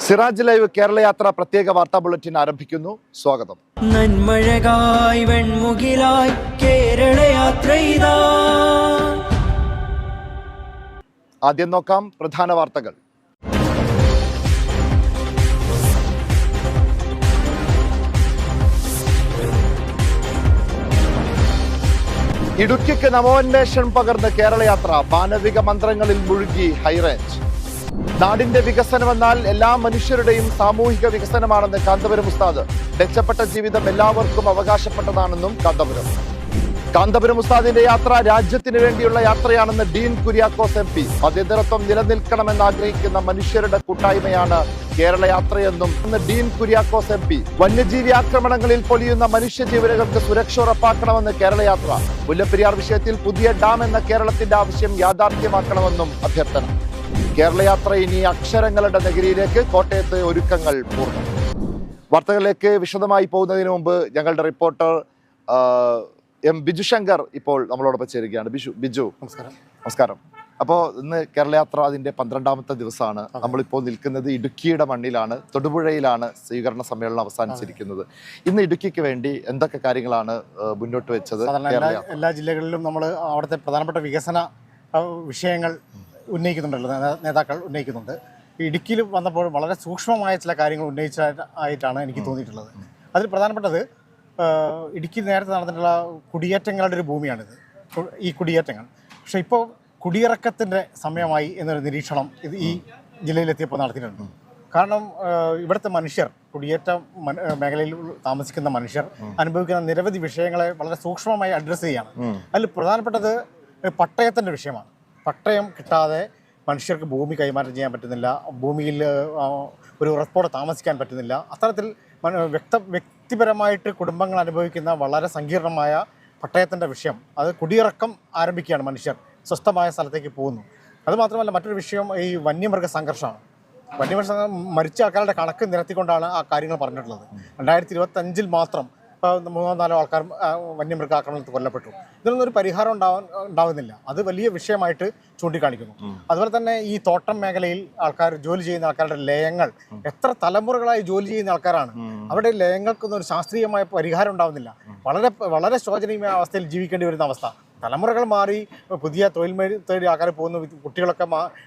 Siraj live Kerala യാത്ര പ്രത്യേക വാർത്താ ബുള്ളറ്റിൻ ആരംഭിക്കുന്നു. സ്വാഗതം. നന്മഴകായി വെൺമുകിലായി കേരള യാത്ര ഇതാ. ആദ്യം നോക്കാം പ്രധാന വാർത്തകൾ. ഇടുക്കിക്ക് നവോന്മേഷം പകർന്ന് കേരള യാത്ര, മാനവിക മന്ത്രങ്ങളിൽ മുഴുകി ഹൈറേഞ്ച്. നാടിന്റെ വികസനമെന്നാൽ എല്ലാ മനുഷ്യരുടെയും സാമൂഹിക വികസനമാണെന്ന് കാന്തപുരം ഉസ്താദ്. മെച്ചപ്പെട്ട ജീവിതം എല്ലാവർക്കും അവകാശപ്പെട്ടതാണെന്നും കാന്തപുരം ഉസ്താദിന്റെ യാത്ര രാജ്യത്തിന് വേണ്ടിയുള്ള യാത്രയാണെന്ന് ഡീൻ കുര്യാക്കോസ് MP. മതേതരത്വം നിലനിൽക്കണമെന്ന് ആഗ്രഹിക്കുന്ന മനുഷ്യരുടെ കൂട്ടായ്മയാണ് കേരള യാത്രയെന്നും ഡീൻ കുര്യാക്കോസ് MP. വന്യജീവി ആക്രമണങ്ങളിൽ പൊലിയുന്ന മനുഷ്യജീവനുകൾക്ക് സുരക്ഷ ഉറപ്പാക്കണമെന്ന് കേരള യാത്ര. മുല്ലപ്പെരിയാർ വിഷയത്തിൽ പുതിയ ഡാം എന്ന കേരളത്തിന്റെ ആവശ്യം യാഥാർത്ഥ്യമാക്കണമെന്നും അഭ്യർത്ഥന. കേരള യാത്ര ഇനി അക്ഷരങ്ങളുടെ നഗരിയിലേക്ക്. കോട്ടയത്ത് ഒരുക്കങ്ങൾ പൂർണ്ണം. വാർത്തകളിലേക്ക് വിശദമായി പോകുന്നതിന് മുമ്പ് ഞങ്ങളുടെ റിപ്പോർട്ടർ M. ബിജു ശങ്കർ ഇപ്പോൾ നമ്മളോടൊപ്പം ചേരുകയാണ്. ബിജു നമസ്കാരം. അപ്പോൾ ഇന്ന് കേരള യാത്ര അതിൻ്റെ 12ാമത്തെ ദിവസമാണ്. നമ്മളിപ്പോൾ നിൽക്കുന്നത് ഇടുക്കിയുടെ മണ്ണിലാണ്, തൊടുപുഴയിലാണ് സ്വീകരണ സമ്മേളനം അവസാനിച്ചിരിക്കുന്നത്. ഇന്ന് ഇടുക്കിക്ക് വേണ്ടി എന്തൊക്കെ കാര്യങ്ങളാണ് മുന്നോട്ട് വെച്ചത്? എല്ലാ ജില്ലകളിലും നമ്മൾ അവിടുത്തെ പ്രധാനപ്പെട്ട വികസന വിഷയങ്ങൾ ഉന്നയിക്കുന്നുണ്ടല്ലോ, നേതാക്കൾ ഉന്നയിക്കുന്നുണ്ട്. ഇടുക്കിയിൽ വന്നപ്പോൾ വളരെ സൂക്ഷ്മമായ ചില കാര്യങ്ങൾ ഉന്നയിച്ചതായിട്ടാണ് എനിക്ക് തോന്നിയിട്ടുള്ളത്. അതിൽ പ്രധാനപ്പെട്ടത് ഇടുക്കി നേരത്തെ നടന്നിട്ടുള്ള കുടിയേറ്റങ്ങളുടെ ഒരു ഭൂമിയാണിത്, ഈ കുടിയേറ്റങ്ങൾ. പക്ഷേ ഇപ്പോൾ കുടിയിറക്കത്തിൻ്റെ സമയമായി എന്നൊരു നിരീക്ഷണം ഇത് ഈ ജില്ലയിലെത്തിയപ്പോൾ നടത്തിയിട്ടുണ്ട്. കാരണം ഇവിടുത്തെ മനുഷ്യർ, കുടിയേറ്റ മേഖലയിൽ താമസിക്കുന്ന മനുഷ്യർ അനുഭവിക്കുന്ന നിരവധി വിഷയങ്ങളെ വളരെ സൂക്ഷ്മമായി അഡ്രസ്സ് ചെയ്യാണ്. അതിൽ പ്രധാനപ്പെട്ടത് പട്ടയത്തിൻ്റെ വിഷയമാണ്. പട്ടയം കിട്ടാതെ മനുഷ്യർക്ക് ഭൂമി കൈമാറ്റം ചെയ്യാൻ പറ്റുന്നില്ല, ഭൂമിയിൽ ഒരു ഉറപ്പോടെ താമസിക്കാൻ പറ്റുന്നില്ല. അത്തരത്തിൽ വ്യക്തിപരമായിട്ട് കുടുംബങ്ങൾ അനുഭവിക്കുന്ന വളരെ സങ്കീർണമായ പട്ടയത്തിൻ്റെ വിഷയം, അത് കുടിയിറക്കം ആരംഭിക്കുകയാണ്. മനുഷ്യർ സ്വസ്ഥമായ സ്ഥലത്തേക്ക് പോകുന്നു. അതുമാത്രമല്ല, മറ്റൊരു വിഷയം ഈ വന്യമൃഗ സംഘർഷമാണ്. വന്യമൃഗ മരിച്ച ആൾക്കാരുടെ കണക്ക് നിരത്തിക്കൊണ്ടാണ് ആ കാര്യങ്ങൾ പറഞ്ഞിട്ടുള്ളത്. 2025 മാത്രം 3-4 ആൾക്കാർ വന്യമൃഗാക്രമണത്തിൽ കൊല്ലപ്പെട്ടു. ഇതിനൊന്നും ഒരു പരിഹാരം ഉണ്ടാവുന്നില്ല. അത് വലിയ വിഷയമായിട്ട് ചൂണ്ടിക്കാണിക്കുന്നു. അതുപോലെ തന്നെ ഈ തോട്ടം മേഖലയിൽ ജോലി ചെയ്യുന്ന ആൾക്കാരുടെ ലയങ്ങൾ, എത്ര തലമുറകളായി ജോലി ചെയ്യുന്ന ആൾക്കാരാണ്. അവിടെ ലയങ്ങൾക്കൊന്നും ഒരു ശാസ്ത്രീയമായ പരിഹാരം ഉണ്ടാവുന്നില്ല. വളരെ വളരെ ശോചനീയമായ അവസ്ഥയിൽ ജീവിക്കേണ്ടി വരുന്ന അവസ്ഥ. തലമുറകൾ മാറി പുതിയ തൊഴിൽ തേടി ആൾക്കാർ പോകുന്നു, കുട്ടികളൊക്കെ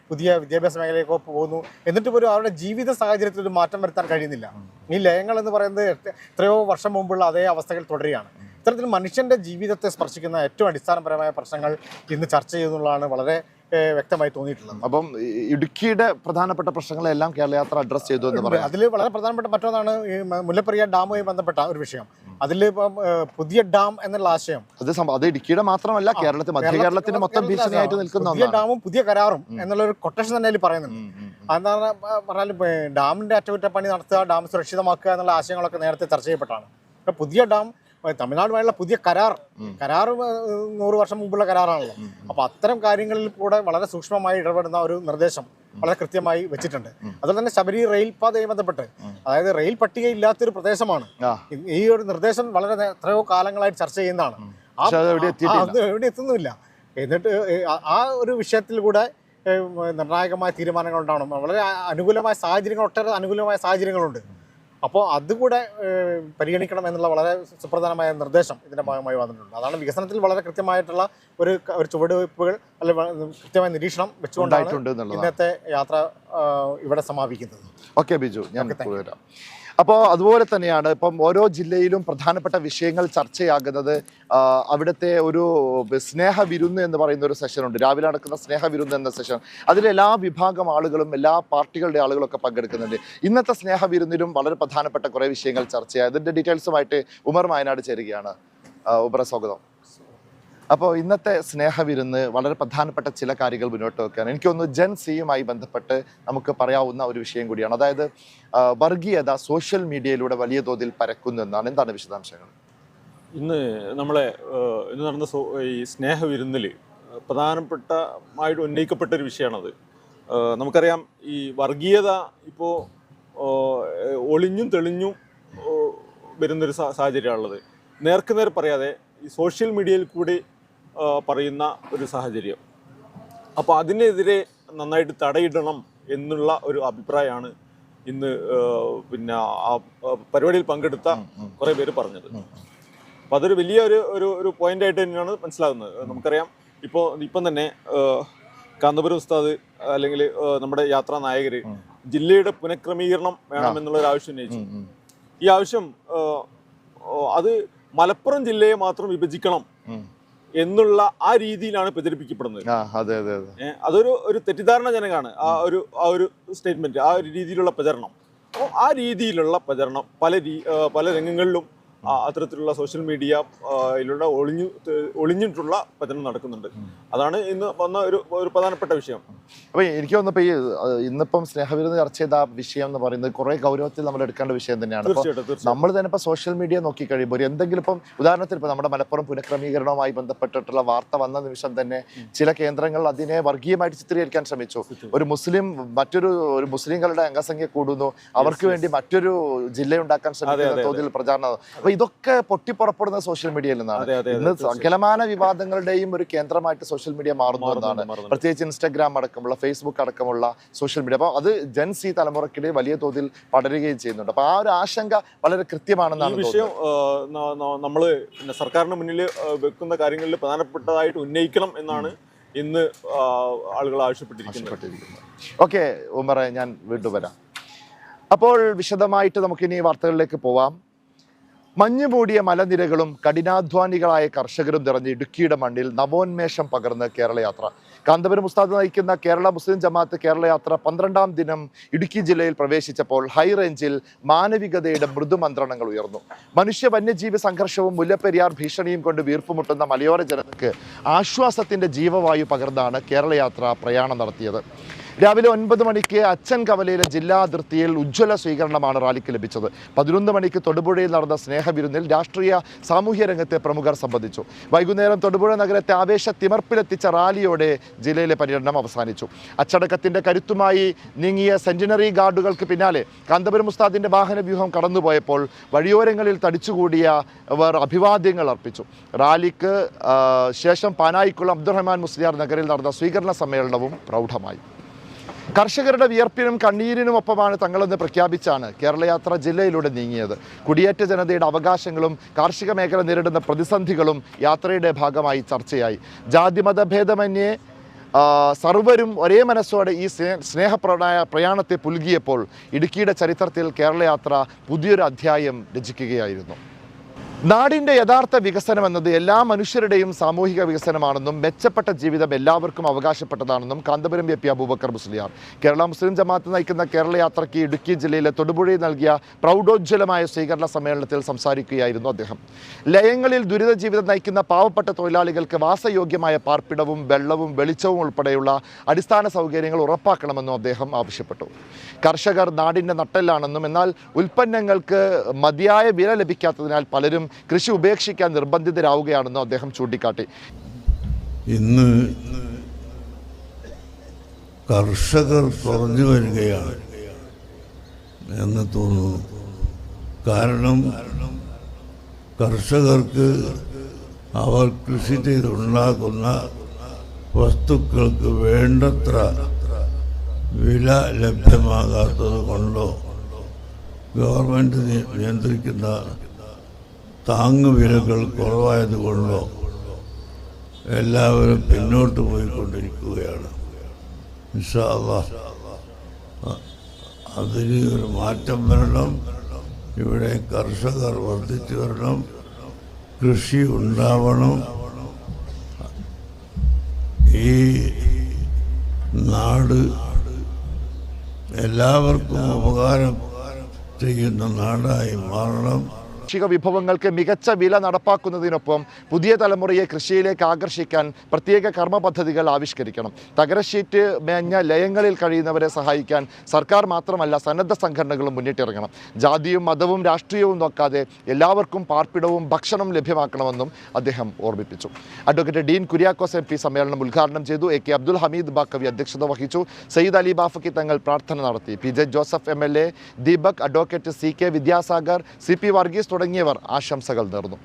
പുതിയ വിദ്യാഭ്യാസ മേഖലയിലേക്ക് പോകുന്നു. എന്നിട്ട് പോലും അവരുടെ ജീവിത സാഹചര്യത്തിൽ ഒരു മാറ്റം വരുത്താൻ കഴിയുന്നില്ല. ഈ ലയങ്ങൾ എന്ന് പറയുന്നത് എത്രയോ വർഷം മുമ്പുള്ള അതേ അവസ്ഥകൾ തുടരുകയാണ്. ഇത്തരത്തിൽ മനുഷ്യൻ്റെ ജീവിതത്തെ സ്പർശിക്കുന്ന ഏറ്റവും അടിസ്ഥാനപരമായ പ്രശ്നങ്ങൾ ഇന്ന് ചർച്ച ചെയ്യുന്നതാണ് വളരെ വ്യക്തമായി തോന്നിയിട്ടുള്ളത്. അപ്പം ഇടുക്കിയുടെ പ്രധാനപ്പെട്ട പ്രശ്നങ്ങളെല്ലാം കേരള യാത്ര അഡ്രസ് ചെയ്തു എന്ന് പറയാം. അതിൽ വളരെ പ്രധാനപ്പെട്ട മറ്റൊന്നാണ് ഈ മുല്ലപ്പെരിയാർ ഡാമുമായി ബന്ധപ്പെട്ട ഒരു വിഷയം. അതിൽ പുതിയ ഡാം എന്നുള്ള ആശയം അത് ഇടുക്കിയുടെ മാത്രമല്ല, മധ്യ കേരളത്തിന്റെ മൊത്തം ഭീഷണിയായിട്ട് നിൽക്കുന്ന പുതിയ ഡാമും പുതിയ കരാറും എന്നുള്ളൊരു കൊട്ടേഷൻ തന്നെ അതിൽ പറയുന്നുണ്ട്. അതെന്താണ് പറഞ്ഞാൽ ഡാമിന്റെ അറ്റകുറ്റപ്പണി നടത്തുക, ഡാം സുരക്ഷിതമാക്കുക എന്നുള്ള ആശയങ്ങളൊക്കെ നേരത്തെ ചർച്ച ചെയ്യപ്പെട്ടാണ്. ഇപ്പം പുതിയ ഡാം തമിഴ്നാടുമായുള്ള പുതിയ കരാർ 100 വർഷം മുമ്പുള്ള കരാറാണല്ലോ. അപ്പോൾ അത്തരം കാര്യങ്ങളിൽ കൂടെ വളരെ സൂക്ഷ്മമായി ഇടപെടുന്ന ഒരു നിർദ്ദേശം വളരെ കൃത്യമായി വെച്ചിട്ടുണ്ട്. അതുപോലെ തന്നെ ശബരി റെയിൽ പാതയുമായി ബന്ധപ്പെട്ട്, അതായത് റെയിൽ പട്ടികയില്ലാത്തൊരു പ്രദേശമാണ്. ഈ ഒരു നിർദ്ദേശം വളരെ എത്രയോ കാലങ്ങളായിട്ട് ചർച്ച ചെയ്യുന്നതാണ്. എവിടെ എത്തുന്നില്ല. എന്നിട്ട് ആ ഒരു വിഷയത്തിൽ കൂടെ നിർണായകമായ തീരുമാനങ്ങൾ ഉണ്ടാവണം. വളരെ അനുകൂലമായ സാഹചര്യങ്ങൾ, ഒട്ടേറെ അനുകൂലമായ സാഹചര്യങ്ങളുണ്ട്. അപ്പോൾ അതുകൂടെ പരിഗണിക്കണം എന്നുള്ള വളരെ സുപ്രധാനമായ നിർദ്ദേശം ഇതിൻ്റെ ഭാഗമായി വന്നിട്ടുണ്ട്. അതാണ് വികസനത്തിൽ വളരെ കൃത്യമായിട്ടുള്ള ഒരു ചുവടുവയ്പ്പുകൾ, അല്ലെങ്കിൽ കൃത്യമായ നിരീക്ഷണം വെച്ചുകൊണ്ടാണ് ഇന്നത്തെ യാത്ര ഇവിടെ സമാപിക്കുന്നത്. ഓക്കെ ബിജു, ഞാൻ വരാം. അപ്പോൾ അതുപോലെ തന്നെയാണ് ഇപ്പം ഓരോ ജില്ലയിലും പ്രധാനപ്പെട്ട വിഷയങ്ങൾ ചർച്ചയാകുന്നത്. അവിടുത്തെ ഒരു സ്നേഹവിരുന്ന് എന്ന് പറയുന്ന ഒരു സെഷനുണ്ട്. രാവിലെ നടക്കുന്ന സ്നേഹവിരുന്ന് എന്ന സെഷൻ, അതിലെല്ലാ വിഭാഗം ആളുകളും, എല്ലാ പാർട്ടികളുടെ ആളുകളൊക്കെ പങ്കെടുക്കുന്നുണ്ട്. ഇന്നത്തെ സ്നേഹവിരുന്നിലും വളരെ പ്രധാനപ്പെട്ട കുറേ വിഷയങ്ങൾ ചർച്ചയായി. അതിൻ്റെ ഡീറ്റെയിൽസുമായിട്ട് ഉമർ വയനാട് ചേരുകയാണ്. ഉമർ, സ്വാഗതം. അപ്പോൾ ഇന്നത്തെ സ്നേഹവിരുന്ന് വളരെ പ്രധാനപ്പെട്ട ചില കാര്യങ്ങൾ മുന്നോട്ട് വെക്കുകയാണ്. എനിക്ക് തോന്നുന്നു ജെൻ-സിയുമായി ബന്ധപ്പെട്ട് നമുക്ക് പറയാവുന്ന ഒരു വിഷയം കൂടിയാണ്. അതായത് വർഗീയത സോഷ്യൽ മീഡിയയിലൂടെ വലിയ തോതിൽ പരക്കുന്നു എന്നാണ്. എന്താണ് വിശദാംശങ്ങൾ? ഇന്ന് നടന്ന ഈ സ്നേഹവിരുന്നിൽ പ്രധാനപ്പെട്ടമായിട്ട് ഉന്നയിക്കപ്പെട്ടൊരു വിഷയമാണത്. നമുക്കറിയാം, ഈ വർഗീയത ഇപ്പോൾ ഒളിഞ്ഞും തെളിഞ്ഞും വരുന്നൊരു സാഹചര്യമാണുള്ളത്. നേർക്കുനേർ പറയാതെ ഈ സോഷ്യൽ മീഡിയയിൽ കൂടി പറയുന്ന ഒരു സാഹചര്യം. അപ്പോൾ അതിനെതിരെ നന്നായിട്ട് തടയിടണം എന്നുള്ള ഒരു അഭിപ്രായമാണ് ഇന്ന് പിന്നെ ആ പരിപാടിയിൽ പങ്കെടുത്ത കുറേ പേര് പറഞ്ഞത്. അപ്പം അതൊരു വലിയ ഒരു പോയിന്റായിട്ട് തന്നെയാണ് മനസ്സിലാകുന്നത്. നമുക്കറിയാം ഇപ്പം തന്നെ കാന്തപുരം ഉസ്താദ് അല്ലെങ്കിൽ നമ്മുടെ യാത്രാ നായകർ ജില്ലയുടെ പുനഃക്രമീകരണം വേണമെന്നുള്ളൊരു ആവശ്യം ഉന്നയിച്ചു. ഈ ആവശ്യം അത് മലപ്പുറം ജില്ലയെ മാത്രം വിഭജിക്കണം എന്നുള്ള ആ രീതിയിലാണ് പ്രചരിപ്പിക്കപ്പെടുന്നത്. അതൊരു തെറ്റിദ്ധാരണജനകമാണ് ആ ഒരു സ്റ്റേറ്റ്മെന്റ്, ആ ഒരു രീതിയിലുള്ള പ്രചരണം. അപ്പോൾ ആ രീതിയിലുള്ള പ്രചരണം പല രംഗങ്ങളിലും അത്തരത്തിലുള്ള സോഷ്യൽ മീഡിയയിലൂടെ ഒളിഞ്ഞിട്ടുള്ള പ്രചരണം നടക്കുന്നുണ്ട്. അതാണ് ഇന്ന് വന്ന ഒരു പ്രധാനപ്പെട്ട വിഷയം. അപ്പോൾ എനിക്ക് തോന്നുന്നപ്പോൾ ഇന്നിപ്പം സ്നേഹവിരുന്ന് ചർച്ച ചെയ്ത വിഷയം എന്ന് പറയുന്നത് കുറേ ഗൗരവത്തിൽ നമ്മൾ എടുക്കേണ്ട വിഷയം തന്നെയാണ്. നമ്മൾ തന്നെ ഇപ്പോൾ സോഷ്യൽ മീഡിയ നോക്കിക്കഴിയുമ്പോൾ എന്തെങ്കിലും ഇപ്പം ഉദാഹരണത്തിന് ഇപ്പോൾ നമ്മുടെ മലപ്പുറം പുനഃക്രമീകരണവുമായി ബന്ധപ്പെട്ടിട്ടുള്ള വാർത്ത വന്ന നിമിഷം തന്നെ ചില കേന്ദ്രങ്ങൾ അതിനെ വർഗീയമായിട്ട് ചിത്രീകരിക്കാൻ ശ്രമിച്ചു. ഒരു മുസ്ലിങ്ങളുടെ അംഗസംഖ്യ കൂടുന്നു, അവർക്ക് വേണ്ടി മറ്റൊരു ജില്ല ഉണ്ടാക്കാൻ ശ്രമിക്കുന്ന തോതിൽ പ്രചാരണം. അപ്പൊ ഇതൊക്കെ പൊട്ടിപ്പുറപ്പെടുന്ന സോഷ്യൽ മീഡിയയിൽ നിന്നാണ്. ഇന്ന് സകലമാന വിവാദങ്ങളുടെയും ഒരു കേന്ദ്രമായിട്ട് സോഷ്യൽ മീഡിയ മാറുന്നു എന്നാണ്. പ്രത്യേകിച്ച് ഇൻസ്റ്റാഗ്രാം അടക്കമുള്ള, ഫേസ്ബുക്ക് അടക്കമുള്ള സോഷ്യൽ മീഡിയ. അപ്പോൾ അത് ജെൻ സി തലമുറയ്ക്കിടെ വലിയ തോതിൽ പടരുകയും ചെയ്യുന്നുണ്ട്. അപ്പൊ ആ ഒരു ആശങ്ക വളരെ കൃത്യമാണെന്നാണ് വിഷയം. നമ്മൾ പിന്നെ സർക്കാരിന് മുന്നിൽ വെക്കുന്ന കാര്യങ്ങളിൽ പ്രധാനപ്പെട്ടതായിട്ട് ഉന്നയിക്കണം എന്നാണ് ഇന്ന് ആളുകൾ ആവശ്യപ്പെട്ടിരിക്കുന്നത്. ഓക്കെ ഉമറെ, ഞാൻ വീണ്ടും വരാം. അപ്പോൾ വിശദമായിട്ട് നമുക്കിനി വാർത്തകളിലേക്ക് പോവാം. മഞ്ഞുമൂടിയ മലനിരകളും കഠിനാധ്വാനികളായ കർഷകരും നിറഞ്ഞ ഇടുക്കിയുടെ മണ്ണിൽ നവോന്മേഷം പകർന്ന് കേരളയാത്ര. കാന്തപുരം ഉസ്താദ് നയിക്കുന്ന കേരള മുസ്ലിം ജമാഅത്ത് കേരളയാത്ര 12ാം ദിനം ഇടുക്കി ജില്ലയിൽ പ്രവേശിച്ചപ്പോൾ ഹൈറേഞ്ചിൽ മാനവികതയുടെ മൃദുമന്ത്രണങ്ങൾ ഉയർന്നു. മനുഷ്യ വന്യജീവി സംഘർഷവും മുല്ലപ്പെരിയാർ ഭീഷണിയും കൊണ്ട് വീർപ്പുമുട്ടുന്ന മലയോര ജനതയ്ക്ക് ആശ്വാസത്തിന്റെ ജീവവായു പകർന്നാണ് കേരളയാത്ര പ്രയാണം നടത്തിയത്. രാവിലെ 9 മണിക്ക് അച്ഛൻ കവലയിലെ ജില്ലാ അതിർത്തിയിൽ ഉജ്ജ്വല സ്വീകരണമാണ് റാലിക്ക് ലഭിച്ചത്. 11 മണിക്ക് തൊടുപുഴയിൽ നടന്ന സ്നേഹവിരുന്നിൽ രാഷ്ട്രീയ സാമൂഹ്യ രംഗത്തെ പ്രമുഖർ സംബന്ധിച്ചു. വൈകുന്നേരം തൊടുപുഴ നഗരത്തെ ആവേശത്തിമർപ്പിലെത്തിച്ച റാലിയോടെ ജില്ലയിലെ പര്യടനം അവസാനിച്ചു. അച്ചടക്കത്തിന്റെ കരുത്തുമായി നീങ്ങിയ സെന്റിനറി ഗാർഡുകൾക്ക് പിന്നാലെ കാന്തപുരം ഉസ്താദിന്റെ വാഹനവ്യൂഹം കടന്നുപോയപ്പോൾ വഴിയോരങ്ങളിൽ തടിച്ചുകൂടിയവർ അഭിവാദ്യങ്ങൾ അർപ്പിച്ചു. റാലിക്ക് ശേഷം പാനായിക്കുളം അബ്ദുറഹ്മാൻ മുസ്ലിയാർ നഗറിൽ നടന്ന സ്വീകരണ സമ്മേളനവും പ്രൗഢമായി. കർഷകരുടെ വിയർപ്പിനും കണ്ണീരിനുമൊപ്പമാണ് തങ്ങളെന്ന് പ്രഖ്യാപിച്ചാണ് കേരളയാത്ര ജില്ലയിലൂടെ നീങ്ങിയത്. കുടിയേറ്റ ജനതയുടെ അവകാശങ്ങളും കാർഷിക മേഖല നേരിടുന്ന പ്രതിസന്ധികളും യാത്രയുടെ ഭാഗമായി ചർച്ചയായി. ജാതിമതഭേദമന്യേ സർവരും ഒരേ മനസ്സോടെ ഈ പ്രയാണത്തെ പുൽകിയപ്പോൾ ഇടുക്കിയുടെ ചരിത്രത്തിൽ കേരളയാത്ര പുതിയൊരു അധ്യായം രചിക്കുകയായിരുന്നു. നാടിൻ്റെ യഥാർത്ഥ വികസനം എന്നത് എല്ലാ മനുഷ്യരുടെയും സാമൂഹിക വികസനമാണെന്നും മെച്ചപ്പെട്ട ജീവിതം എല്ലാവർക്കും അവകാശപ്പെട്ടതാണെന്നും കാന്തപുരം എ പി അബൂബക്കർ മുസ്ലിയാർ കേരള മുസ്ലിം ജമാഅത്ത് നയിക്കുന്ന കേരളയാത്രയ്ക്ക് ഇടുക്കി ജില്ലയിലെ തൊടുപുഴയിൽ നൽകിയ പ്രൗഢോജ്വലമായ സ്വീകരണ സമ്മേളനത്തിൽ സംസാരിക്കുകയായിരുന്നു അദ്ദേഹം. ലയങ്ങളിൽ ദുരിത ജീവിതം നയിക്കുന്ന പാവപ്പെട്ട തൊഴിലാളികൾക്ക് വാസയോഗ്യമായ പാർപ്പിടവും വെള്ളവും വെളിച്ചവും ഉൾപ്പെടെയുള്ള അടിസ്ഥാന സൗകര്യങ്ങൾ ഉറപ്പാക്കണമെന്നും അദ്ദേഹം ആവശ്യപ്പെട്ടു. കർഷകർ നാടിൻ്റെ നട്ടെല്ലാണെന്നും എന്നാൽ ഉൽപ്പന്നങ്ങൾക്ക് മതിയായ വില ലഭിക്കാത്തതിനാൽ പലരും കൃഷി ഉപേക്ഷിക്കാൻ നിർബന്ധിതരാവുകയാണെന്നും അദ്ദേഹം ചൂണ്ടിക്കാട്ടി. ഇന്ന് കർഷകർ കുറഞ്ഞു വരികയാണ് എന്ന് തോന്നുന്നു. കാരണം കർഷകർക്ക് അവർ കൃഷി ചെയ്തുണ്ടാക്കുന്ന വസ്തുക്കൾക്ക് വേണ്ടത്ര വില ലഭ്യമാകാത്തത് കൊണ്ടോ ഗവൺമെൻറ് നിയന്ത്രിക്കുന്ന താങ്ങുവിലകൾ കുറവായതുകൊണ്ടോ എല്ലാവരും പിന്നോട്ട് പോയിക്കൊണ്ടിരിക്കുകയാണ്. ഇൻഷാ അല്ലാഹ് അതിന് ഒരു മാറ്റം വരണം. ഇവിടെ കർഷകർ വർദ്ധിച്ചു വരണം, കൃഷി ഉണ്ടാവണം. ഈ നാട് എല്ലാവർക്കും ഉപകാരം ചെയ്യുന്ന നാടായി മാറണം. കാർഷിക വിഭവങ്ങൾക്ക് മികച്ച വില നടപ്പാക്കുന്നതിനൊപ്പം പുതിയ തലമുറയെ കൃഷിയിലേക്ക് ആകർഷിക്കാൻ പ്രത്യേക കർമ്മ പദ്ധതികൾ ആവിഷ്കരിക്കണം. തകരശീറ്റ് മേഞ്ഞ ലയങ്ങളിൽ കഴിയുന്നവരെ സഹായിക്കാൻ സർക്കാർ മാത്രമല്ല സന്നദ്ധ സംഘടനകളും മുന്നിട്ടിറങ്ങണം. ജാതിയും മതവും രാഷ്ട്രീയവും നോക്കാതെ എല്ലാവർക്കും പാർപ്പിടവും ഭക്ഷണം ലഭ്യമാക്കണമെന്നും അദ്ദേഹം ഓർമ്മിപ്പിച്ചു. അഡ്വക്കേറ്റ് ഡീൻ കുര്യാക്കോസ് MP സമ്മേളനം ഉദ്ഘാടനം ചെയ്തു. AK അബ്ദുൽ ഹമീദ് ബാക്കവി അധ്യക്ഷത വഹിച്ചു. സയ്യിദ് അലി ബാഫക്കി തങ്ങൾ പ്രാർത്ഥന നടത്തി. PJ Joseph MLA, Deepak, advocate CK Vidyasagar, CP Varghese തുടങ്ങിയവർ ആശംസകൾ നേർന്നു.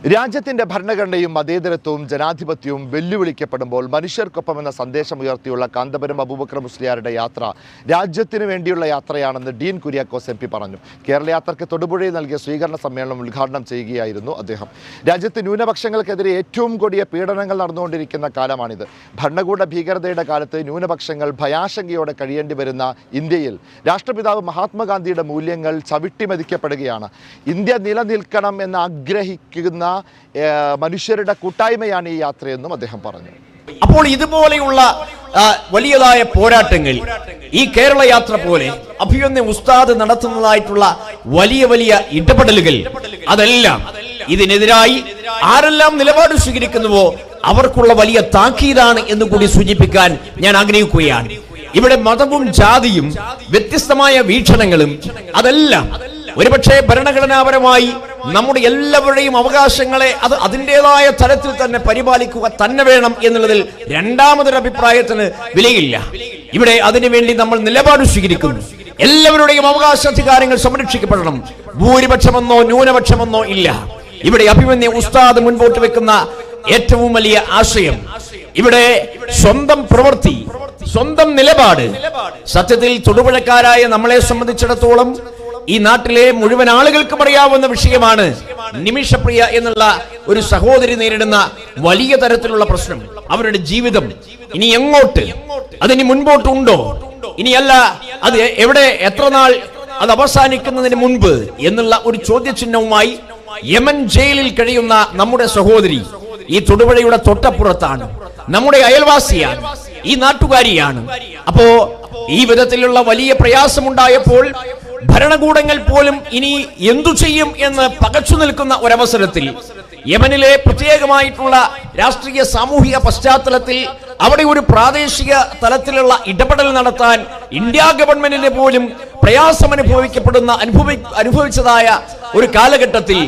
രാജ്യത്തിന്റെ ഭരണഘടനയും മതേതരത്വവും ജനാധിപത്യവും വെല്ലുവിളിക്കപ്പെടുമ്പോൾ മനുഷ്യർക്കൊപ്പം എന്ന സന്ദേശം ഉയർത്തിയുള്ള കാന്തപുരം അബൂബക്കർ മുസ്ലിയാരുടെ യാത്ര രാജ്യത്തിന് വേണ്ടിയുള്ള യാത്രയാണെന്ന് ഡീൻ കുര്യാക്കോസ് MP പറഞ്ഞു. കേരള യാത്രയ്ക്ക് തൊടുപുഴയിൽ നൽകിയ സ്വീകരണ സമ്മേളനം ഉദ്ഘാടനം ചെയ്യുകയായിരുന്നു അദ്ദേഹം. രാജ്യത്ത് ന്യൂനപക്ഷങ്ങൾക്കെതിരെ ഏറ്റവും കൊടിയ പീഡനങ്ങൾ നടന്നുകൊണ്ടിരിക്കുന്ന കാലമാണിത്. ഭരണകൂട ഭീകരതയുടെ കാലത്ത് ന്യൂനപക്ഷങ്ങൾ ഭയാശങ്കയോടെ കഴിയേണ്ടി വരുന്ന ഇന്ത്യയിൽ രാഷ്ട്രപിതാവ് മഹാത്മാഗാന്ധിയുടെ മൂല്യങ്ങൾ ചവിട്ടിമതിക്കപ്പെടുകയാണ്. ഇന്ത്യ നിലനിൽക്കണം എന്ന് ആഗ്രഹിക്കുന്ന മനുഷ്യരുടെ കൂട്ടായ്മയാണ് ഈ യാത്രയെന്നും അദ്ദേഹം പറഞ്ഞു. അപ്പോൾ ഇതുപോലെയുള്ള വലിയതായ പോരാട്ടങ്ങൾ ഈ കേരള യാത്ര പോലെ അഭിമന്യ ഉസ്താദ് നടത്തുന്നതായിട്ടുള്ള വലിയ വലിയ ഇടപെടലുകൾ അതെല്ലാം ഇതിനെതിരായി ആരെല്ലാം നിലപാട് സ്വീകരിക്കുന്നുവോ അവർക്കുള്ള വലിയ താക്കീതാണ് എന്ന് കൂടി സൂചിപ്പിക്കാൻ ഞാൻ ആഗ്രഹിക്കുകയാണ്. ഇവിടെ മതവും ജാതിയും വ്യത്യസ്തമായ വീക്ഷണങ്ങളും അതെല്ലാം ഒരുപക്ഷെ ഭരണഘടനാപരമായി നമ്മുടെ എല്ലാവരുടെയും അവകാശങ്ങളെ അത് അതിൻ്റെതായ തലത്തിൽ തന്നെ പരിപാലിക്കുക തന്നെ വേണം എന്നുള്ളതിൽ രണ്ടാമതൊരു അഭിപ്രായത്തിന് വിലയില്ല. ഇവിടെ അതിനുവേണ്ടി നമ്മൾ നിലപാട് സ്വീകരിക്കുന്നു. എല്ലാവരുടെയും അവകാശാധികാരങ്ങൾ സംരക്ഷിക്കപ്പെടണം. ഭൂരിപക്ഷമെന്നോ ന്യൂനപക്ഷമെന്നോ ഇല്ല. ഇവിടെ അഭിമന്യ ഉസ്താദ് മുൻപോട്ട് വെക്കുന്ന ഏറ്റവും വലിയ ആശയം ഇവിടെ സ്വന്തം പ്രവൃത്തി, സ്വന്തം നിലപാട്. സത്യത്തിൽ തൊടുപുഴക്കാരായ നമ്മളെ സംബന്ധിച്ചിടത്തോളം ഈ നാട്ടിലെ മുഴുവൻ ആളുകൾക്കും അറിയാവുന്ന വിഷയമാണ് നിമിഷപ്രിയ എന്നുള്ള ഒരു സഹോദരി നേരിടുന്ന വലിയ തരത്തിലുള്ള പ്രശ്നം. അവരുടെ ജീവിതം ഇനി എങ്ങോട്ട്, അതിനി മുൻപോട്ടുണ്ടോ, ഇനിയല്ല അത് എവിടെ, എത്ര നാൾ അത് അവസാനിക്കുന്നതിന് മുൻപ് എന്നുള്ള ഒരു ചോദ്യചിഹ്നവുമായി യമൻ ജയിലിൽ കഴിയുന്ന നമ്മുടെ സഹോദരി ഈ തൊടുപുഴയുടെ തൊട്ടപ്പുറത്താണ്, നമ്മുടെ അയൽവാസിയാണ്, ഈ നാട്ടുകാരിയാണ്. അപ്പോ ഈ വിധത്തിലുള്ള വലിയ പ്രയാസമുണ്ടായപ്പോൾ ഭരണകൂടങ്ങൾ പോലും ഇനി എന്തു ചെയ്യും എന്ന് പകച്ചു നിൽക്കുന്ന ഒരവസരത്തിൽ യമനിലെ പ്രത്യേകമായിട്ടുള്ള രാഷ്ട്രീയ സാമൂഹിക പശ്ചാത്തലത്തിൽ അവിടെ ഒരു പ്രാദേശിക തലത്തിലുള്ള ഇടപെടൽ നടത്താൻ ഇന്ത്യ ഗവൺമെന്റിന് പോലും പ്രയാസം അനുഭവിച്ചതായ ഒരു കാലഘട്ടത്തിൽ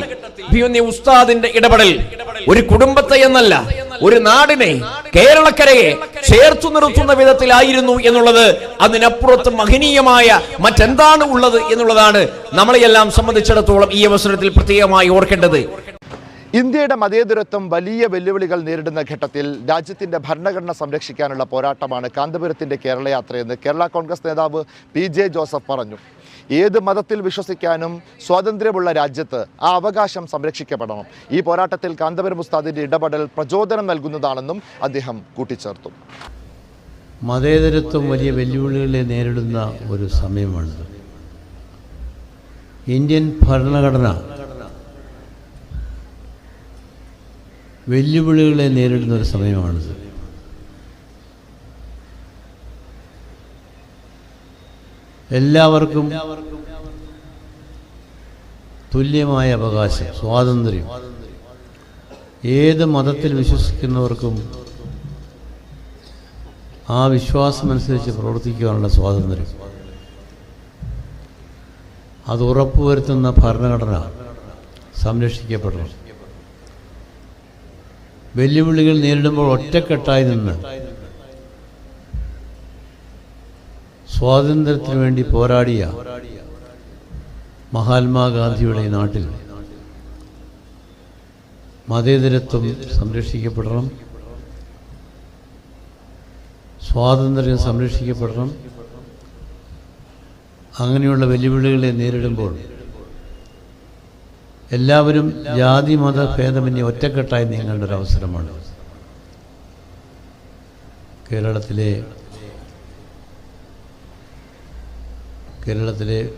ഉസ്താദിന്റെ ഇടപെടൽ ഒരു കുടുംബത്തെ എന്നല്ല ഒരു നാടിനെ, കേരളക്കരയെ ചേർത്തു നിർത്തുന്ന വിധത്തിലായിരുന്നു എന്നുള്ളത് അതിനപ്പുറത്ത് മഹനീയമായ മറ്റെന്താണ് ഉള്ളത് എന്നുള്ളതാണ് നമ്മളെയെല്ലാം സംബന്ധിച്ചിടത്തോളം ഈ അവസരത്തിൽ പ്രത്യേകമായി ഓർക്കേണ്ടത്. ഇന്ത്യയുടെ മതേതരത്വം വലിയ വെല്ലുവിളികൾ നേരിടുന്ന ഘട്ടത്തിൽ രാജ്യത്തിന്റെ ഭരണഘടന സംരക്ഷിക്കാനുള്ള പോരാട്ടമാണ് കാന്തപുരത്തിന്റെ കേരള യാത്രയെന്ന് കേരള കോൺഗ്രസ് നേതാവ് PJ ജോസഫ് പറഞ്ഞു. ഏത് മതത്തിൽ വിശ്വസിക്കാനും സ്വാതന്ത്ര്യമുള്ള രാജ്യത്ത് ആ അവകാശം സംരക്ഷിക്കപ്പെടണം. ഈ പോരാട്ടത്തിൽ കാന്തപുരം ഉസ്താദിന്റെ ഇടപെടൽ പ്രചോദനം നൽകുന്നതാണെന്നും അദ്ദേഹം കൂട്ടിച്ചേർത്തു. മതേതരത്വം വലിയ വെല്ലുവിളികളെ നേരിടുന്ന ഒരു സമയമാണിത്. ഇന്ത്യൻ ഭരണഘടന വെല്ലുവിളികളെ നേരിടുന്ന ഒരു സമയമാണിത്. എല്ലാവർക്കും തുല്യമായ അവകാശം, സ്വാതന്ത്ര്യം, ഏത് മതത്തിൽ വിശ്വസിക്കുന്നവർക്കും ആ വിശ്വാസമനുസരിച്ച് പ്രവർത്തിക്കുവാനുള്ള സ്വാതന്ത്ര്യം, അത് ഉറപ്പുവരുത്തുന്ന ഭരണഘടന സംരക്ഷിക്കപ്പെടണം. വെല്ലുവിളികൾ നേരിടുമ്പോൾ ഒറ്റക്കെട്ടായി നിന്ന് സ്വാതന്ത്ര്യത്തിന് വേണ്ടി പോരാടിയ മഹാത്മാഗാന്ധിയുടെ നാട്ടിൽ മതേതരത്വം സംരക്ഷിക്കപ്പെടണം, സ്വാതന്ത്ര്യം സംരക്ഷിക്കപ്പെടണം. അങ്ങനെയുള്ള വെല്ലുവിളികളെ നേരിടുമ്പോൾ എല്ലാവരും ജാതി മത ഭേദമന്യേ ഒറ്റക്കെട്ടായി നീങ്ങേണ്ട ഒരു അവസരമാണ്. കേരളത്തിലെ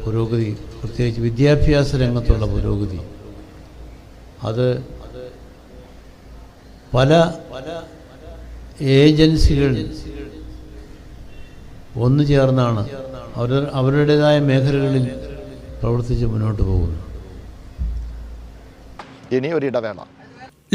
പുരോഗതി, പ്രത്യേകിച്ച് വിദ്യാഭ്യാസ രംഗത്തുള്ള പുരോഗതി, അത് പല ഏജൻസികൾ ഒന്നു ചേർന്നാണ് അവരുടേതായ മേഖലകളിൽ പ്രവർത്തിച്ച് മുന്നോട്ട് പോകുന്നു. ഇനി ഒരിടവേള.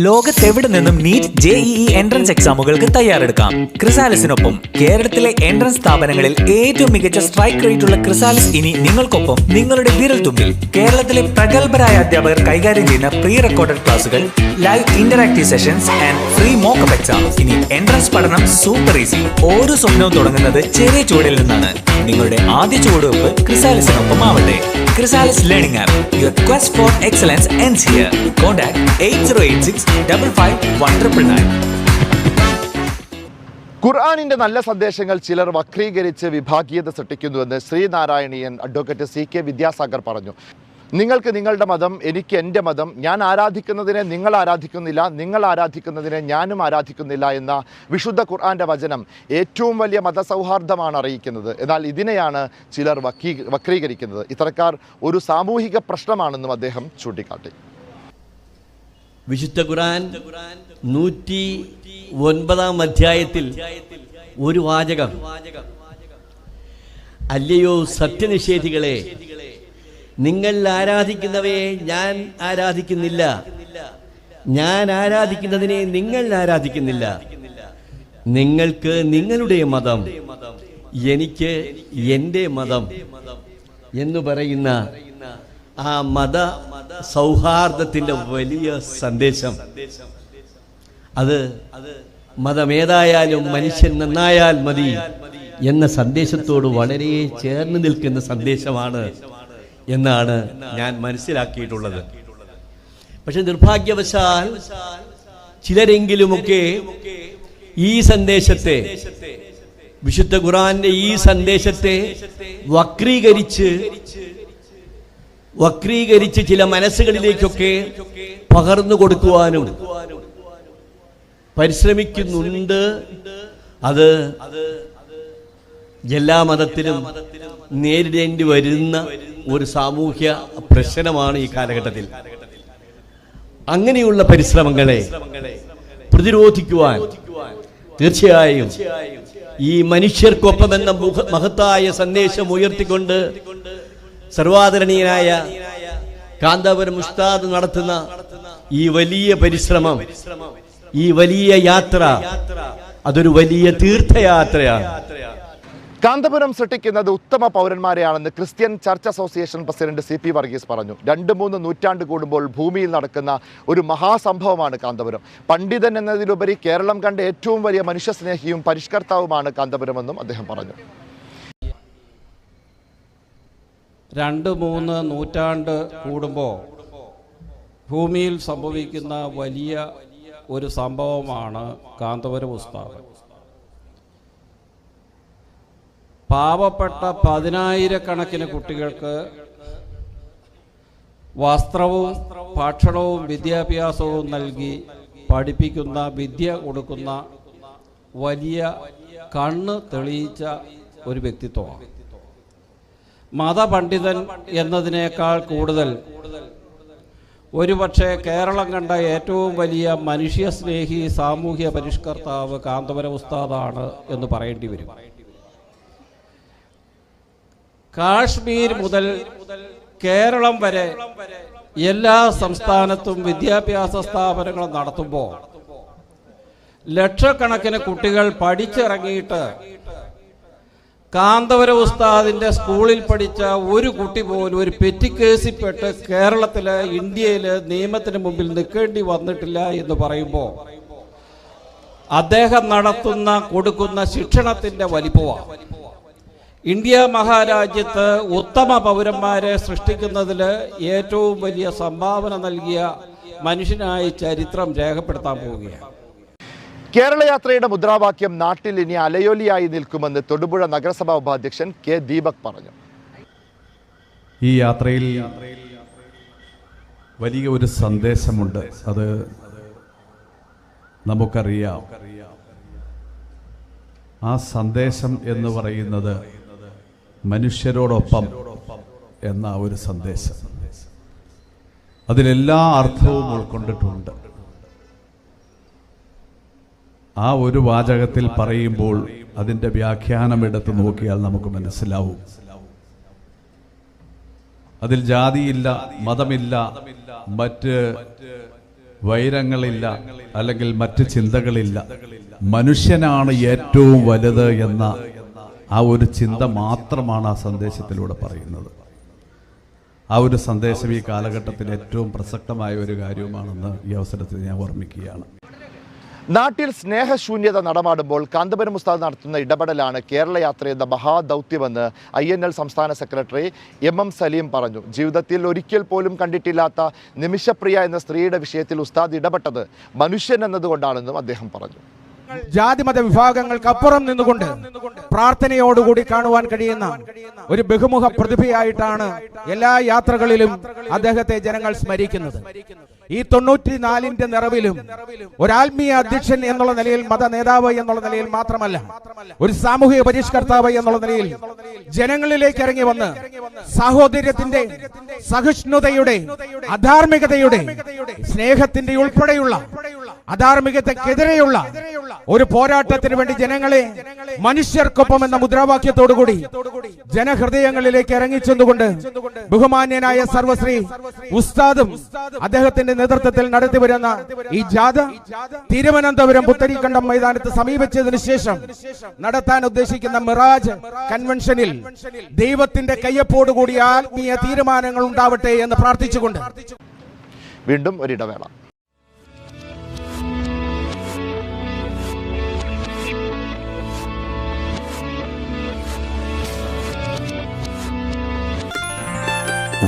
ലോകത്തെവിടെ നിന്നും നീറ്റ് JEE എൻട്രൻസ് എക്സാമുകൾക്ക് തയ്യാറെടുക്കാം. ക്രിസാലിസിനൊപ്പം കേരളത്തിലെ എൻട്രൻസ് സ്ഥാപനങ്ങളിൽ ഏറ്റവും മികച്ച സ്ട്രൈക്ക് റേറ്റ് ഉള്ള ക്രിസാലിസ് ഇനി നിങ്ങൾക്കൊപ്പം, നിങ്ങളുടെ വിരൽ തുമ്പിൽ. കേരളത്തിലെ പ്രഗത്ഭരായ അധ്യാപകർ കൈകാര്യം ചെയ്യുന്ന പ്രീ റെക്കോർഡഡ് ക്ലാസുകൾ, live interactive sessions and free mock-up exam. ഇനി എൻട്രൻസ് പഠനം സൂപ്പർ ഈസി. ഓരോ സ്വപ്നവും തുടങ്ങുന്നത് ചെറിയ ചുവടിൽ നിന്നാണ്. നിങ്ങളുടെ ആദ്യ ചുവടുവെപ്പ് ക്രിസാലിസിനൊപ്പം ആവട്ടെ. Chrysalis Learning App. Your quest for excellence ends here. Contact 8086 55 1999. ഖുർആനിന്റെ നല്ല സന്ദേശങ്ങൾ ചിലർ വക്രീകരിച്ച് വിഭാഗീയത സൃഷ്ടിക്കുന്നുവെന്ന് ശ്രീനാരായണീയൻ അഡ്വക്കേറ്റ് CK വിദ്യാസാഗർ പറഞ്ഞു. നിങ്ങൾക്ക് നിങ്ങളുടെ മതം, എനിക്ക് എൻ്റെ മതം, ഞാൻ ആരാധിക്കുന്നതിനെ നിങ്ങൾ ആരാധിക്കുന്നില്ല, നിങ്ങൾ ആരാധിക്കുന്നതിനെ ഞാനും ആരാധിക്കുന്നില്ല എന്ന വിശുദ്ധ ഖുർആന്റെ വചനം ഏറ്റവും വലിയ മതസൗഹാർദ്ദമാണ് അറിയിക്കുന്നത്. എന്നാൽ ഇതിനെയാണ് ചിലർ വക്രീകരിക്കുന്നത്. ഇത്തരക്കാർ ഒരു സാമൂഹിക പ്രശ്നമാണെന്നും അദ്ദേഹം ചൂണ്ടിക്കാട്ടി. വിശുദ്ധ ഖുർആൻ 109 അധ്യായത്തിൽ ഒരു വാചകം, അല്ലയോ സത്യനിഷേധികളെ, നിങ്ങൾ ആരാധിക്കുന്നവയെ ഞാൻ ആരാധിക്കുന്നില്ല, ഞാൻ ആരാധിക്കുന്നതിനെ നിങ്ങൾ ആരാധിക്കുന്നില്ല. നിങ്ങൾക്ക് നിങ്ങളുടെ മതം, എനിക്ക് എൻ്റെ മതം എന്ന് പറയുന്ന ആ മത സൗഹാർദ്ദത്തിൻ്റെ വലിയ സന്ദേശം, അത് മതമേതായാലും മനുഷ്യൻ നന്നായാൽ മതി എന്ന സന്ദേശത്തോട് വളരെ ചേർന്ന് നിൽക്കുന്ന സന്ദേശമാണ് എന്നാണ് ഞാൻ മനസ്സിലാക്കിയിട്ടുള്ളത്. പക്ഷെ നിർഭാഗ്യവശാൽ ചിലരെങ്കിലുമൊക്കെ ഈ സന്ദേശത്തെ, വിശുദ്ധ ഖുർആന്റെ ഈ സന്ദേശത്തെ വക്രീകരിച്ച് ചില മനസ്സുകളിലേക്കൊക്കെ പകർന്നു കൊടുക്കുവാനും പരിശ്രമിക്കുന്നുണ്ട്. അത് എല്ലാ മതത്തിലും നേരിടേണ്ടി വരുന്ന ഒരു സാമൂഹ്യ പ്രശ്നമാണ് ഈ കാലഘട്ടത്തിൽ. അങ്ങനെയുള്ള പരിശ്രമങ്ങളെ പ്രതിരോധിക്കുവാൻ തീർച്ചയായും ഈ മനുഷ്യർക്കൊപ്പം എന്ന മഹത്തായ സന്ദേശം ഉയർത്തിക്കൊണ്ട് സർവാദരണീയനായ കാന്തപുരം ഉസ്താദ് നടത്തുന്ന ഈ വലിയ പരിശ്രമം, ഈ വലിയ യാത്ര, അതൊരു വലിയ തീർത്ഥയാത്രയാണ്. കാന്തപുരം സൃഷ്ടിക്കുന്നത് ഉത്തമ പൗരന്മാരെയാണെന്ന് Christian church association president CP Varghese പറഞ്ഞു. 2-3 നൂറ്റാണ്ട് കൂടുമ്പോൾ ഭൂമിയിൽ നടക്കുന്ന ഒരു മഹാസംഭവമാണ് കാന്തപുരം. പണ്ഡിതൻ എന്നതിലുപരി കേരളം കണ്ട ഏറ്റവും വലിയ മനുഷ്യസ്നേഹിയും പരിഷ്കർത്താവുമാണ് കാന്തപുരമെന്നും അദ്ദേഹം പറഞ്ഞു. 2-3 നൂറ്റാണ്ട് കൂടുമ്പോൾ ഭൂമിയിൽ സംഭവിക്കുന്ന വലിയ ഒരു സംഭവമാണ് കാന്തപുരം ഉസ്താദ്. പാവപ്പെട്ട 10,000-കണക്കിന് കുട്ടികൾക്ക് വസ്ത്രവും ഭക്ഷണവും വിദ്യാഭ്യാസവും നൽകി പഠിപ്പിക്കുന്ന, വിദ്യ കൊടുക്കുന്ന വലിയ കണ്ണ് തെളിയിച്ച ഒരു വ്യക്തിത്വമാണ്. മതപണ്ഡിതൻ എന്നതിനേക്കാൾ കൂടുതൽ ഒരുപക്ഷെ കേരളം കണ്ട ഏറ്റവും വലിയ മനുഷ്യസ്നേഹി, സാമൂഹ്യ പരിഷ്കർത്താവ് കാന്തപുരം ഉസ്താദാണ് എന്ന് പറയേണ്ടി വരും. കാശ്മീർ മുതൽ കേരളം വരെ എല്ലാ സംസ്ഥാനത്തും വിദ്യാഭ്യാസ സ്ഥാപനങ്ങൾ നടത്തുമ്പോൾ ലക്ഷക്കണക്കിന് കുട്ടികൾ പഠിച്ചിറങ്ങിയിട്ട് കാന്തപുരം ഉസ്താദിന്റെ സ്കൂളിൽ പഠിച്ച ഒരു കുട്ടി പോലും ഒരു പെറ്റി കേസിൽപ്പെട്ട് കേരളത്തില്, ഇന്ത്യയില് നിയമത്തിന് മുമ്പിൽ നിൽക്കേണ്ടി വന്നിട്ടില്ല എന്ന് പറയുമ്പോൾ അദ്ദേഹം കൊടുക്കുന്ന ശിക്ഷണത്തിന്റെ വലിപ്പമാണ്. ഇന്ത്യ മഹാരാജ്യത്ത് ഉത്തമ പൗരന്മാരെ സൃഷ്ടിക്കുന്നതിൽ ഏറ്റവും വലിയ സംഭാവന നൽകിയ മനുഷ്യനായി ചരിത്രം രേഖപ്പെടുത്താൻ പോവുകയാണ്. കേരളയാത്രയുടെ മുദ്രാവാക്യം നാട്ടിൽ ഇനി അലയൊലിയായി നിൽക്കുമെന്ന് തൊടുപുഴ നഗരസഭാ ഉപാധ്യക്ഷൻ K. ദീപക് പറഞ്ഞു. ഈ യാത്രയിൽ വലിയ ഒരു സന്ദേശമുണ്ട്. അത് നമുക്കറിയാം. ആ സന്ദേശം എന്ന് പറയുന്നത് മനുഷ്യരോടൊപ്പം എന്ന ഒരു സന്ദേശം. അതിലെല്ലാ അർത്ഥവും ഉൾക്കൊണ്ടിട്ടുണ്ട്. ആ ഒരു വാചകത്തിൽ പറയുമ്പോൾ അതിൻ്റെ വ്യാഖ്യാനം എടുത്ത് നോക്കിയാൽ നമുക്ക് മനസ്സിലാവും. അതിൽ ജാതിയില്ല, മതമില്ല, മറ്റ് വൈരങ്ങളില്ല, അല്ലെങ്കിൽ മറ്റ് ചിന്തകളില്ല. മനുഷ്യനാണ് ഏറ്റവും വലുത് എന്ന ആ ഒരു ചിന്ത മാത്രമാണ് ആ സന്ദേശത്തിലൂടെ പറയുന്നത്. ആ ഒരു സന്ദേശം ഈ കാലഘട്ടത്തിൽ ഏറ്റവും പ്രസക്തമായ ഒരു കാര്യവുമാണെന്ന് ഈ അവസരത്തിൽ ഞാൻ ഓർമ്മിക്കുകയാണ്. നാട്ടിൽ സ്നേഹശൂന്യത നടമാടുമ്പോൾ കാന്തപുരം ഉസ്താദ് നടത്തുന്ന ഇടപെടലാണ് കേരള യാത്ര എന്ന മഹാദൗത്യമെന്ന് INL സംസ്ഥാന സെക്രട്ടറി MM സലീം പറഞ്ഞു. ജീവിതത്തിൽ ഒരിക്കൽ പോലും കണ്ടിട്ടില്ലാത്ത നിമിഷപ്രിയ എന്ന സ്ത്രീയുടെ വിഷയത്തിൽ ഉസ്താദ് ഇടപെട്ടത് മനുഷ്യൻ എന്നതുകൊണ്ടാണെന്നും അദ്ദേഹം പറഞ്ഞു. ജാതിമത വിഭാഗങ്ങൾക്കപ്പുറം നിന്നുകൊണ്ട് പ്രാർത്ഥനയോടുകൂടി കാണുവാൻ കഴിയുന്ന ഒരു ബഹുമുഖ പ്രതിഭയായിട്ടാണ് എല്ലാ യാത്രകളിലും അദ്ദേഹത്തെ ജനങ്ങൾ സ്മരിക്കുന്നത്. ഈ 94ന്റെ നിറവിലും ഒരു ആത്മീയ അധ്യക്ഷൻ എന്നുള്ള നിലയിൽ, മത നേതാവ് എന്നുള്ള നിലയിൽ മാത്രമല്ല, ഒരു സാമൂഹിക പരിഷ്കർത്താവ് എന്നുള്ള നിലയിൽ ജനങ്ങളിലേക്ക് ഇറങ്ങി വന്ന് സാഹോദര്യത്തിന്റെ, സഹിഷ്ണുതയുടെ, അധാർമികതയുടെ, സ്നേഹത്തിന്റെ ഉൾപ്പെടെയുള്ള അധാർമികതക്കെതിരെയുള്ള ഒരു പോരാട്ടത്തിന് വേണ്ടി ജനങ്ങളെ മനുഷ്യർക്കൊപ്പം എന്ന മുദ്രാവാക്യത്തോടുകൂടി ജനഹൃദയങ്ങളിലേക്ക് ഇറങ്ങിച്ചെന്നുകൊണ്ട് ബഹുമാന്യനായ സർവശ്രീ ഉസ്താദും അദ്ദേഹത്തിന്റെ നേതൃത്വത്തിൽ നടത്തിവരുന്ന ഈ ജാഥ തിരുവനന്തപുരം പുത്തരിക്കണ്ടം മൈതാനത്ത് സമീപിച്ചതിനു ശേഷം നടത്താൻ ഉദ്ദേശിക്കുന്ന മിറാജ് കൺവെൻഷനിൽ ദൈവത്തിന്റെ കയ്യൊപ്പോടുകൂടി ആത്മീയ തീരുമാനങ്ങൾ ഉണ്ടാവട്ടെ എന്ന് പ്രാർത്ഥിച്ചുകൊണ്ട് വീണ്ടും ഒരിടവേള.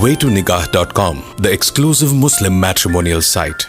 Waytonikah.com, the exclusive Muslim matrimonial site.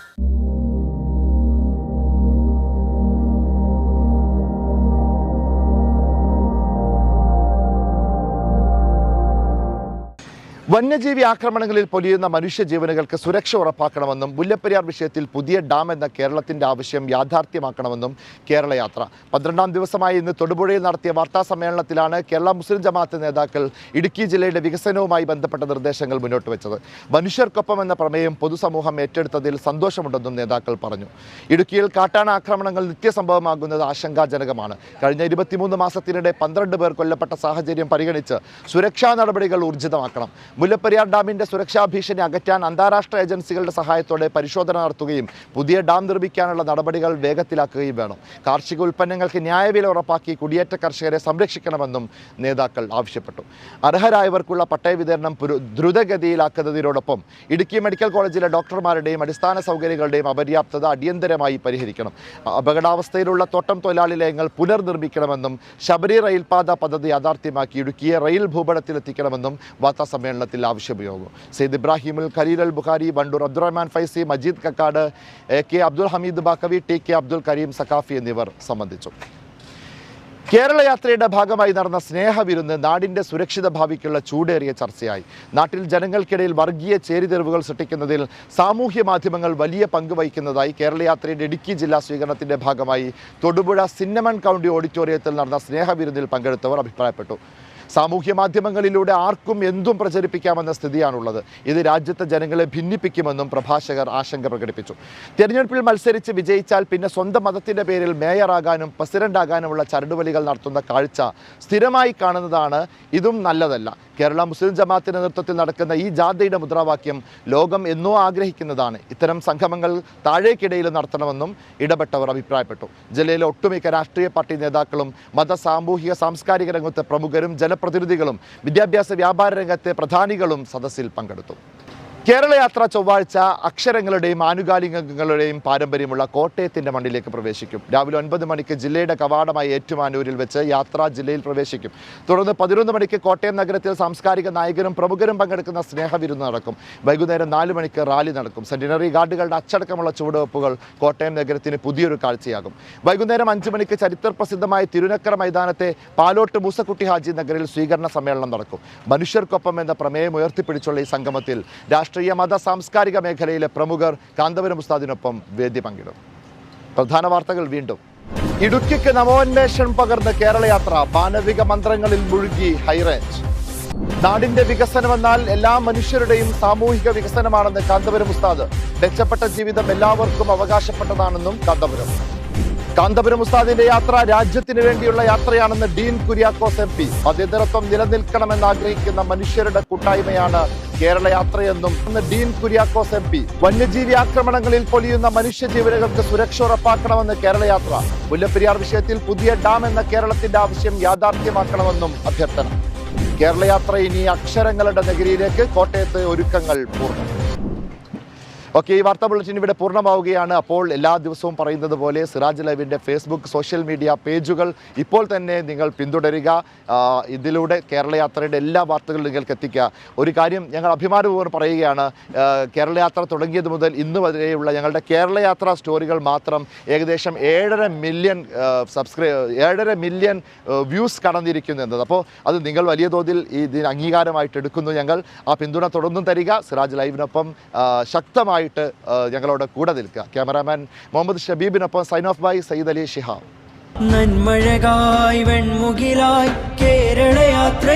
വന്യജീവി ആക്രമണങ്ങളിൽ പൊലിയുന്ന മനുഷ്യജീവനുകൾക്ക് സുരക്ഷ ഉറപ്പാക്കണമെന്നും മുല്ലപ്പെരിയാർ വിഷയത്തിൽ പുതിയ ഡാം എന്ന കേരളത്തിന്റെ ആവശ്യം യാഥാർത്ഥ്യമാക്കണമെന്നും കേരള യാത്ര 12ാം ദിവസമായി ഇന്ന് തൊടുപുഴയിൽ നടത്തിയ വാർത്താ സമ്മേളനത്തിലാണ് കേരള മുസ്ലിം ജമാഅത്ത് നേതാക്കൾ ഇടുക്കി ജില്ലയുടെ വികസനവുമായി ബന്ധപ്പെട്ട നിർദ്ദേശങ്ങൾ മുന്നോട്ട് വെച്ചത്. മനുഷ്യർക്കൊപ്പം എന്ന പ്രമേയം പൊതുസമൂഹം ഏറ്റെടുത്തതിൽ സന്തോഷമുണ്ടെന്നും നേതാക്കൾ പറഞ്ഞു. ഇടുക്കിയിൽ കാട്ടാന ആക്രമണങ്ങൾ നിത്യസംഭവമാകുന്നത് ആശങ്കാജനകമാണ്. കഴിഞ്ഞ 23 മാസത്തിനിടെ 12 പേർ കൊല്ലപ്പെട്ട സാഹചര്യം പരിഗണിച്ച് സുരക്ഷാ നടപടികൾ ഊർജിതമാക്കണം. മുല്ലപ്പെരിയാർ ഡാമിന്റെ സുരക്ഷാ ഭീഷണി അകറ്റാൻ അന്താരാഷ്ട്ര ഏജൻസികളുടെ സഹായത്തോടെ പരിശോധന നടത്തുകയും പുതിയ ഡാം നിർമ്മിക്കാനുള്ള നടപടികൾ വേഗത്തിലാക്കുകയും വേണം. കാർഷിക ഉൽപ്പന്നങ്ങൾക്ക് ന്യായവില ഉറപ്പാക്കി കുടിയേറ്റ കർഷകരെ സംരക്ഷിക്കണമെന്നും നേതാക്കൾ ആവശ്യപ്പെട്ടു. അർഹരായവർക്കുള്ള പട്ടയ വിതരണം ദ്രുതഗതിയിലാക്കുന്നതിനോടൊപ്പം ഇടുക്കി മെഡിക്കൽ കോളേജിലെ ഡോക്ടർമാരുടെയും അടിസ്ഥാന സൗകര്യങ്ങളുടെയും അപര്യാപ്തത അടിയന്തരമായി പരിഹരിക്കണം. അപകടാവസ്ഥയിലുള്ള തോട്ടം തൊഴിലാളി ലയങ്ങൾ പുനർനിർമ്മിക്കണമെന്നും ശബരി റെയിൽപാത പദ്ധതി യാഥാർത്ഥ്യമാക്കി ഇടുക്കിയെ റെയിൽ ഭൂപടത്തിലെത്തിക്കണമെന്നും വാർത്താ സമ്മേളനത്തിൽ ആവശ്യമുയർന്നു. സെയ്ദ് ഇബ്രാഹിമുൽ ഖലീൽ അൽ ബുഖാരി, വണ്ടൂർ അബ്ദുറഹ്മാൻ ഫൈസി, മജീദ് കക്കാട്, കെ അബ്ദുൽ ഹമീദ് ബാക്കവി, TK അബ്ദുൽ കരീം സഖാഫി എന്നിവർ സംബന്ധിച്ചു. കേരള യാത്രയുടെ ഭാഗമായി നടന്ന സ്നേഹവിരുന്ന് നാടിന്റെ സുരക്ഷിത ഭാവിക്കുള്ള ചൂടേറിയ ചർച്ചയായി. നാട്ടിൽ ജനങ്ങൾക്കിടയിൽ വർഗീയ ചേരിതിരിവുകൾ സൃഷ്ടിക്കുന്നതിൽ സാമൂഹ്യ മാധ്യമങ്ങൾ വലിയ പങ്ക് വഹിക്കുന്നതായി കേരള യാത്രയുടെ ഇടുക്കി ജില്ലാ സ്വീകരണത്തിന്റെ ഭാഗമായി തൊടുപുഴ സിന്നമൺ കൗണ്ടി ഓഡിറ്റോറിയത്തിൽ നടന്ന സ്നേഹവിരുന്നിൽ പങ്കെടുത്തവർ അഭിപ്രായപ്പെട്ടു. സാമൂഹ്യ മാധ്യമങ്ങളിലൂടെ ആർക്കും എന്തും പ്രചരിപ്പിക്കാമെന്ന സ്ഥിതിയാണുള്ളത്. ഇത് രാജ്യത്തെ ജനങ്ങളെ ഭിന്നിപ്പിക്കുമെന്നും പ്രഭാഷകർ ആശങ്ക പ്രകടിപ്പിച്ചു. തെരഞ്ഞെടുപ്പിൽ മത്സരിച്ച് വിജയിച്ചാൽ പിന്നെ സ്വന്തം മതത്തിന്റെ പേരിൽ മേയറാകാനും പ്രസിഡന്റാകാനുമുള്ള ചരടുവലികൾ നടത്തുന്ന കാഴ്ച സ്ഥിരമായി കാണുന്നതാണ്. ഇതും നല്ലതല്ല. കേരള മുസ്ലിം ജമാഅത്തിന്റെ നേതൃത്വത്തിൽ നടക്കുന്ന ഈ ജാഥയുടെ മുദ്രാവാക്യം ലോകം എന്നോ ആഗ്രഹിക്കുന്നതാണ്. ഇത്തരം സംഗമങ്ങൾ താഴേക്കിടയിൽ നടത്തണമെന്നും ഇടപെട്ടവർ അഭിപ്രായപ്പെട്ടു. ജില്ലയിലെ ഒട്ടുമിക്ക രാഷ്ട്രീയ പാർട്ടി നേതാക്കളും മത, സാമൂഹിക, സാംസ്കാരിക രംഗത്തെ പ്രമുഖരും ജനപ്രതിനിധികളും വിദ്യാഭ്യാസ വ്യാപാര രംഗത്തെ പ്രധാനികളും സദസ്സിൽ പങ്കെടുത്തു. കേരള യാത്ര ചൊവ്വാഴ്ച അക്ഷരങ്ങളുടെയും ആനുകാലികങ്ങളുടെയും പാരമ്പര്യമുള്ള കോട്ടയത്തിന്റെ മണ്ണിലേക്ക് പ്രവേശിക്കും. രാവിലെ 9 മണിക്ക് ജില്ലയുടെ കവാടമായ ഏറ്റുമാനൂരിൽ വെച്ച് യാത്ര ജില്ലയിൽ പ്രവേശിക്കും. തുടർന്ന് 11 മണിക്ക് കോട്ടയം നഗരത്തിൽ സാംസ്കാരിക നായകരും പ്രമുഖരും പങ്കെടുക്കുന്ന സ്നേഹവിരുന്ന് നടക്കും. വൈകുന്നേരം 4 മണിക്ക് റാലി നടക്കും. സെന്റിനറി ഗാർഡുകളുടെ അച്ചടക്കമുള്ള ചുവടുവെപ്പുകൾ കോട്ടയം നഗരത്തിന് പുതിയൊരു കാഴ്ചയാകും. വൈകുന്നേരം 5 മണിക്ക് ചരിത്ര പ്രസിദ്ധമായ തിരുനക്കര മൈതാനത്തെ പാലോട്ട് മൂസക്കുട്ടി ഹാജി നഗറിൽ സ്വീകരണ സമ്മേളനം നടക്കും. മനുഷ്യർക്കൊപ്പം എന്ന പ്രമേയം ഉയർത്തിപ്പിടിച്ചുള്ള ഈ സംഗമത്തിൽ രാഷ്ട്രീയ, മത, സാംസ്കാരിക മേഖലയിലെ പ്രമുഖർ കാന്തപുരം ഉസ്താദിനൊപ്പം വേദി പങ്കിടും. പ്രധാന വാർത്തകൾ വീണ്ടും. ഇടുക്കിക്ക് നവോന്മേഷം പകർന്ന കേരള യാത്ര, മാനവിക മന്ത്രങ്ങളിൽ മുഴുകി ഹൈറേഞ്ച്. നാടിന്റെ വികസനമെന്നാൽ എല്ലാ മനുഷ്യരുടെയും സാമൂഹിക വികസനമാണെന്ന് കാന്തപുരം ഉസ്താദ്. മെച്ചപ്പെട്ട ജീവിതം എല്ലാവർക്കും അവകാശപ്പെട്ടതാണെന്നും കാന്തപുരം ഉസ്താദിന്റെ യാത്ര രാജ്യത്തിന് വേണ്ടിയുള്ള യാത്രയാണെന്ന് ഡീൻ കുര്യാക്കോസ് MP. മതേതരത്വം നിലനിൽക്കണമെന്ന് ആഗ്രഹിക്കുന്ന മനുഷ്യരുടെ കൂട്ടായ്മയാണ് കേരള യാത്രയെന്നും ഡീൻ കുര്യാക്കോസ് MP. വന്യജീവി ആക്രമണങ്ങളിൽ പൊലിയുന്ന മനുഷ്യജീവനുകൾക്ക് സുരക്ഷ ഉറപ്പാക്കണമെന്ന് കേരള യാത്ര. മുല്ലപ്പെരിയാർ വിഷയത്തിൽ പുതിയ ഡാം എന്ന കേരളത്തിന്റെ ആവശ്യം യാഥാർത്ഥ്യമാക്കണമെന്നും അഭ്യർത്ഥന. കേരള യാത്ര ഇനി അക്ഷരങ്ങളുടെ നഗരിയിലേക്ക്. കോട്ടയത്ത് ഒരുക്കങ്ങൾ പൂർണ്ണം. ഓക്കെ, ഈ വാർത്താ ബുള്ളറ്റിൻ ഇവിടെ പൂർണ്ണമാവുകയാണ്. അപ്പോൾ എല്ലാ ദിവസവും പറയുന്നത് പോലെ സിറാജ് ലൈവിൻ്റെ ഫേസ്ബുക്ക് സോഷ്യൽ മീഡിയ പേജുകൾ ഇപ്പോൾ തന്നെ നിങ്ങൾ പിന്തുടരുക. ഇതിലൂടെ കേരള യാത്രയുടെ എല്ലാ വാർത്തകളും നിങ്ങൾക്ക് എത്തിക്കുക. ഒരു കാര്യം ഞങ്ങൾ അഭിമാനപൂർവ്വം പറയുകയാണ്, കേരള യാത്ര തുടങ്ങിയത് മുതൽ ഇന്ന് വരെയുള്ള ഞങ്ങളുടെ കേരള യാത്രാ സ്റ്റോറികൾ മാത്രം ഏകദേശം 7.5 മില്യൺ വ്യൂസ് കടന്നിരിക്കുന്നു എന്നത്. അപ്പോൾ അത് നിങ്ങൾ വലിയ തോതിൽ ഇതിന് അംഗീകാരമായിട്ട് എടുക്കുന്നു. ഞങ്ങൾ ആ പിന്തുണ തുടർന്നും തരിക. സിറാജ് ലൈവിനൊപ്പം ശക്തമായി ഞങ്ങളോട് കൂടെ നിൽക്കുക. ക്യാമറാമാൻ മുഹമ്മദ് ഷബീബിനൊപ്പം sign off by Sayyid Ali Shihab. നന്മഴകായി വെൺമുകിലായി കേരള യാത്ര